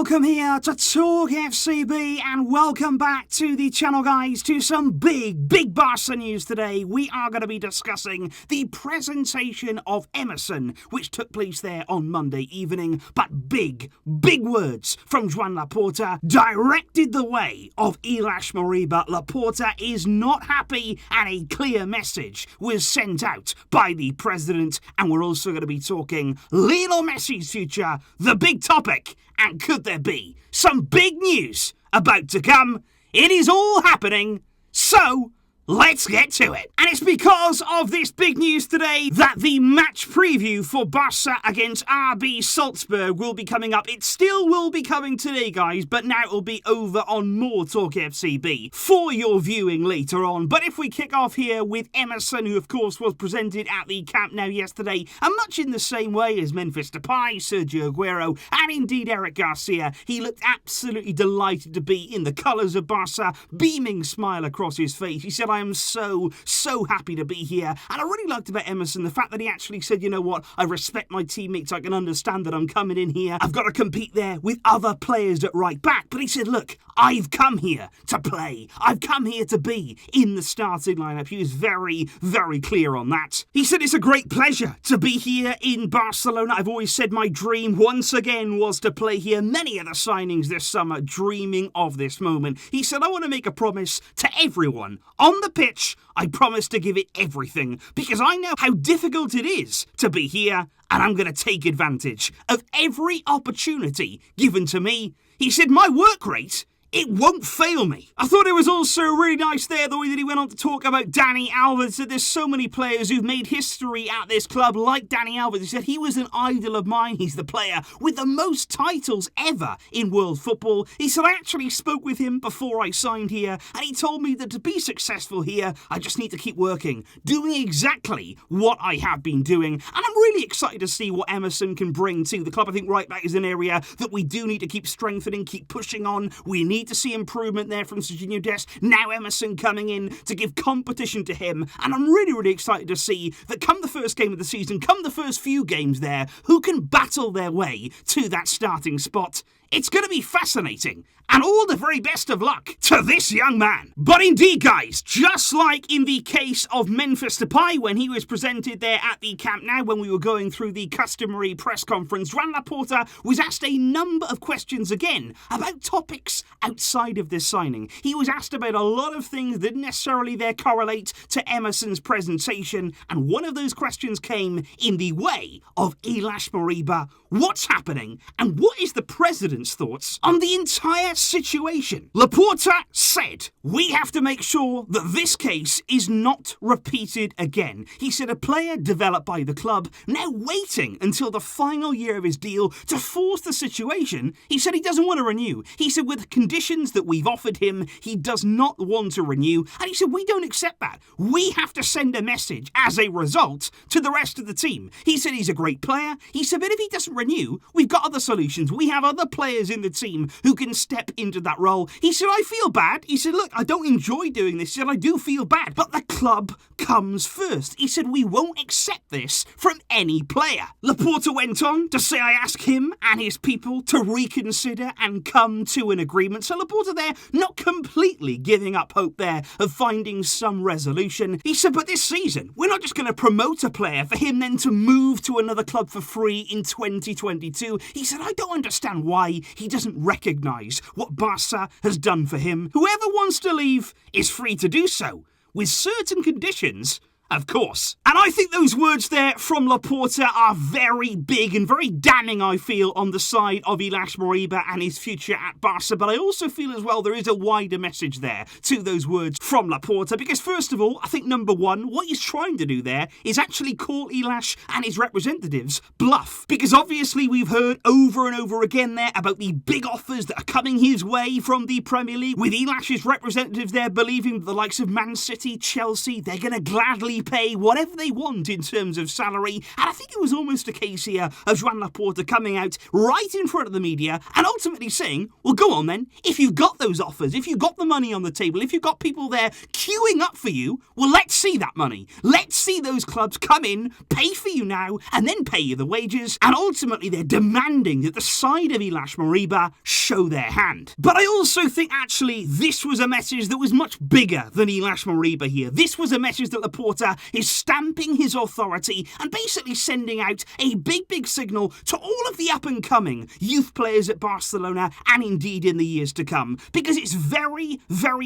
Welcome here to Talk FCB and welcome back to the channel, guys, to some big Barça news today. We are going to be discussing the presentation of Emerson, which took place there on Monday evening, but big words from Joan Laporta directed the way of Ilaix Moriba. Laporta is not happy and a clear message was sent out by the president, and we're also going to be talking Lionel Messi's future, the big topic. And could there be some big news about to come? It is all happening, so let's get to it. And it's because of this big news today that the match preview for Barça against RB Salzburg will be coming up. It still will be coming today, guys, but now it will be over on More Talk FCB for your viewing later on. But if we kick off here with Emerson, who of course was presented at the Camp Nou yesterday, and much in the same way as Memphis Depay, Sergio Aguero, and indeed Eric Garcia, he looked absolutely delighted to be in the colours of Barça, beaming smile across his face. He said, I am so happy to be here. And I really liked about Emerson the fact that he actually said, you know what, I respect my teammates, I can understand that I'm coming in here, I've got to compete there with other players at right back. But he said, look, I've come here to play, I've come here to be in the starting lineup. He was very clear on that. He said, it's a great pleasure to be here in Barcelona. I've always said my dream once again was to play here. Many of the signings this summer dreaming of this moment. He said, I want to make a promise to everyone on the pitch. I promise to give it everything because I know how difficult it is to be here, and I'm going to take advantage of every opportunity given to me. He said, my work rate, it won't fail me. I thought it was also really nice there, the way that he went on to talk about Dani Alves, that there's so many players who've made history at this club, like Dani Alves. He said he was an idol of mine. He's the player with the most titles ever in world football. He said, I actually spoke with him before I signed here, and he told me that to be successful here, I just need to keep working, doing exactly what I have been doing. And I'm really excited to see what Emerson can bring to the club. I think right back is an area that we do need to keep strengthening, keep pushing on. We need to see improvement there from Serginho Dest. Now Emerson coming in to give competition to him, and I'm really excited to see that come the first game of the season, come the first few games there, who can battle their way to that starting spot. It's going to be fascinating, and all the very best of luck to this young man. But indeed, guys, just like in the case of Memphis Depay when he was presented there at the Camp Nou, when we were going through the customary press conference, Joan Laporta was asked a number of questions again about topics outside of this signing. He was asked about a lot of things that didn't necessarily there correlate to Emerson's presentation, and one of those questions came in the way of Ilaix Moriba. What's happening, and what is the president's thoughts on the entire situation? Laporta said, we have to make sure that this case is not repeated again. He said a player developed by the club, now waiting until the final year of his deal to force the situation. He said he doesn't want to renew. He said with the conditions that we've offered him, he does not want to renew. And he said we don't accept that. We have to send a message as a result to the rest of the team. He said he's a great player. He said, but if he doesn't renew, we've got other solutions. We have other players in the team who can step into that role. He said, I feel bad. He said, look, I don't enjoy doing this. He said, I do feel bad, but the club comes first. He said, we won't accept this from any player. Laporta went on to say, I ask him and his people to reconsider and come to an agreement. So Laporta there, not completely giving up hope there of finding some resolution. He said, but this season, we're not just going to promote a player for him then to move to another club for free in 2022. He said, I don't understand why he doesn't recognise what Barça has done for him. Whoever wants to leave is free to do so, with certain conditions, of course. And I think those words there from Laporta are very big and very damning, I feel, on the side of Ilaix Moriba and his future at Barça. But I also feel as well there is a wider message there to those words from Laporta. Because first of all, I think number one, what he's trying to do there is actually call Ilaix and his representatives bluff. Because obviously we've heard over and over again there about the big offers that are coming his way from the Premier League, with Ilaix's representatives there believing that the likes of Man City, Chelsea, they're going to gladly freely pay whatever they want in terms of salary. And I think it was almost a case here of Joan Laporta coming out right in front of the media and ultimately saying, well, go on then. If you've got those offers, if you've got the money on the table, if you've got people there queuing up for you, well, let's see that money. Let's see those clubs come in, pay for you now, and then pay you the wages. And ultimately, they're demanding that the side of Ilaix Moriba show their hand. But I also think, actually, this was a message that was much bigger than Ilaix Moriba here. This was a message that Laporta is stamping his authority and basically sending out a big signal to all of the up-and-coming youth players at Barcelona and indeed in the years to come. Because it's very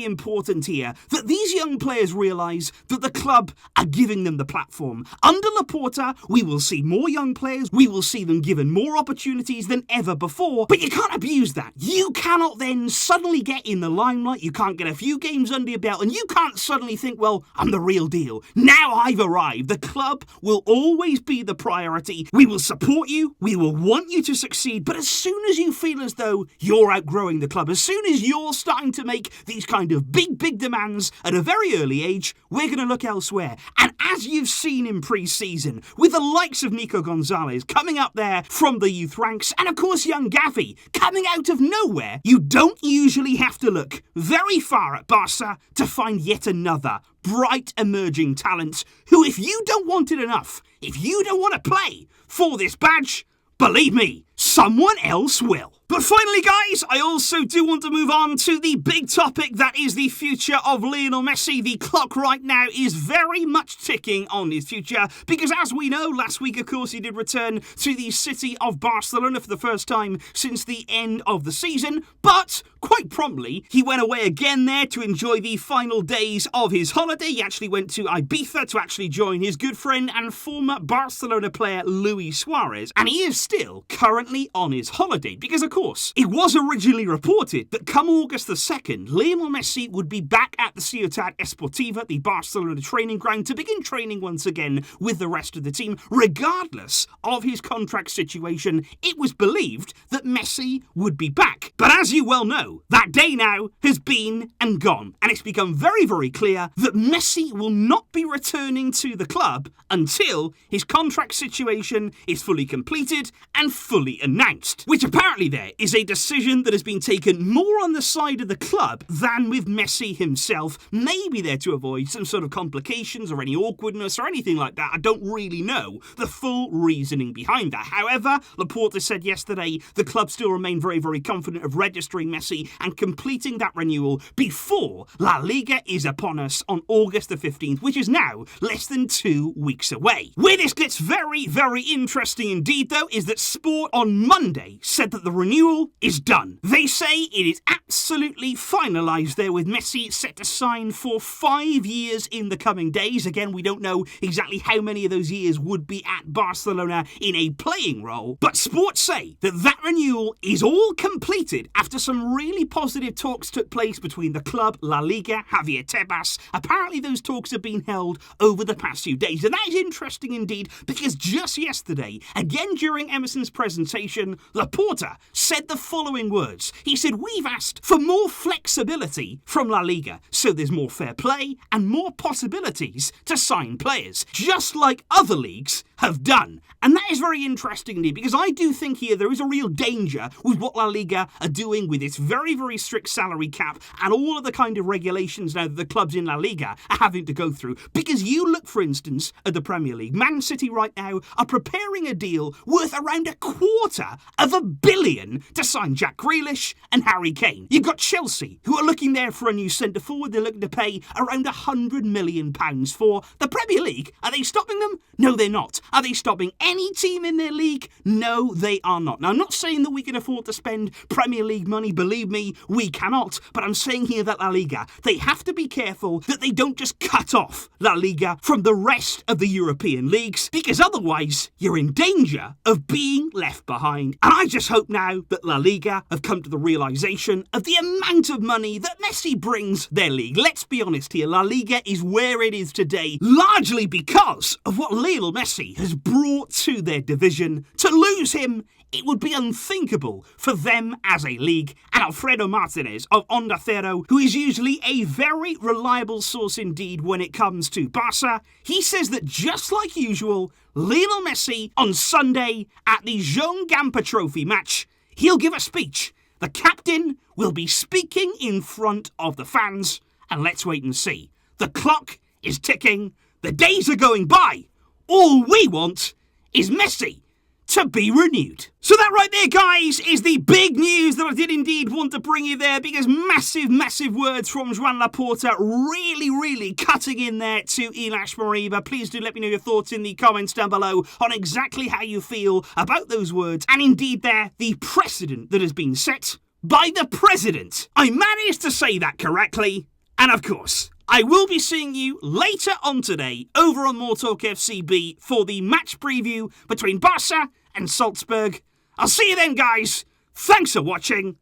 important here that these young players realise that the club are giving them the platform. Under Laporta, we will see more young players, we will see them given more opportunities than ever before, but you can't abuse that. You cannot then suddenly get in the limelight, you can't get a few games under your belt, and you can't suddenly think, well, I'm the real deal. Now I've arrived. The club will always be the priority. We will support you, we will want you to succeed, but as soon as you feel as though you're outgrowing the club, as soon as you're starting to make these kind of big demands at a very early age, we're going to look elsewhere. And as you've seen in pre-season, with the likes of Nico Gonzalez coming up there from the youth ranks, and of course young Gavi coming out of nowhere, you don't usually have to look very far at Barça to find yet another bright emerging talent who, if you don't want it enough, if you don't want to play for this badge, believe me, someone else will. But finally, guys, I also do want to move on to the big topic that is the future of Lionel Messi. The clock right now is very much ticking on his future because, as we know, last week, of course, he did return to the city of Barcelona for the first time since the end of the season. But quite promptly, he went away again there to enjoy the final days of his holiday. He actually went to Ibiza to actually join his good friend and former Barcelona player Luis Suarez. And he is still currently on his holiday because, of course, it was originally reported that come August the 2nd, Lionel Messi would be back at the Ciutat Esportiva, the Barcelona training ground, to begin training once again with the rest of the team. Regardless of his contract situation, it was believed that Messi would be back. But as you well know, that day now has been and gone, and it's become very clear that Messi will not be returning to the club until his contract situation is fully completed and fully announced, which apparently there is a decision that has been taken more on the side of the club than with Messi himself, maybe there to avoid some sort of complications or any awkwardness or anything like that. I don't really know the full reasoning behind that. However, Laporta said yesterday the club still remain very confident of registering Messi and completing that renewal before La Liga is upon us on August the 15th, which is now less than 2 weeks away. Where this gets very interesting indeed, though, is that Sport on Monday said that the renewal is done. They say it is absolutely finalised there, with Messi set to sign for 5 years in the coming days. Again, we don't know exactly how many of those years would be at Barcelona in a playing role, but Sport say that renewal is all completed after some really positive talks took place between the club, La Liga, Javier Tebas. Apparently those talks have been held over the past few days, and that is interesting indeed because just yesterday, again during Emerson's presentation, Laporta said the following words. He said, "We've asked for more flexibility from La Liga, so there's more fair play and more possibilities to sign players, just like other leagues have done." And that is very interesting indeed, because I do think here there is a real danger with what La Liga are doing with its very strict salary cap and all of the kind of regulations now that the clubs in La Liga are having to go through. Because you look, for instance, at the Premier League. Man City right now are preparing a deal worth around $250 million to sign Jack Grealish and Harry Kane. You've got Chelsea, who are looking there for a new centre-forward. They're looking to pay around £100 million for. The Premier League, are they stopping them? No, they're not. Are they stopping any team in their league? No, they are not. Now, I'm not saying that we can afford to spend Premier League money. Believe me, we cannot. But I'm saying here that La Liga, they have to be careful that they don't just cut off La Liga from the rest of the European leagues, because otherwise you're in danger of being left behind. And I just hope now that La Liga have come to the realisation of the amount of money that Messi brings their league. Let's be honest here, La Liga is where it is today, largely because of what Lionel Messi has brought to their division. To lose him it would be unthinkable for them as a league. And Alfredo Martinez of Onda Cero, who is usually a very reliable source indeed when it comes to Barça, he says that just like usual, Lionel Messi on Sunday at the Joan Gamper Trophy match, he'll give a speech. The captain will be speaking in front of the fans, and let's wait and see. The clock is ticking, the days are going by. All we want is Messi to be renewed. So that right there, guys, is the big news that I did indeed want to bring you there, because massive words from Joan Laporta, really cutting in there to Ilaix Moriba. Please do let me know your thoughts in the comments down below on exactly how you feel about those words, and indeed there, the precedent that has been set by the president. I managed to say that correctly, and of course, I will be seeing you later on today over on MORETALKFCB for the match preview between Barça and Salzburg. I'll see you then, guys. Thanks for watching.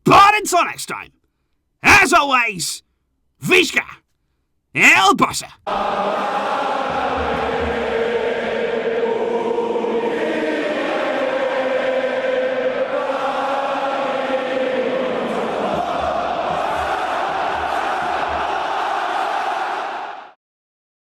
But until next time, as always, Visca El Barça.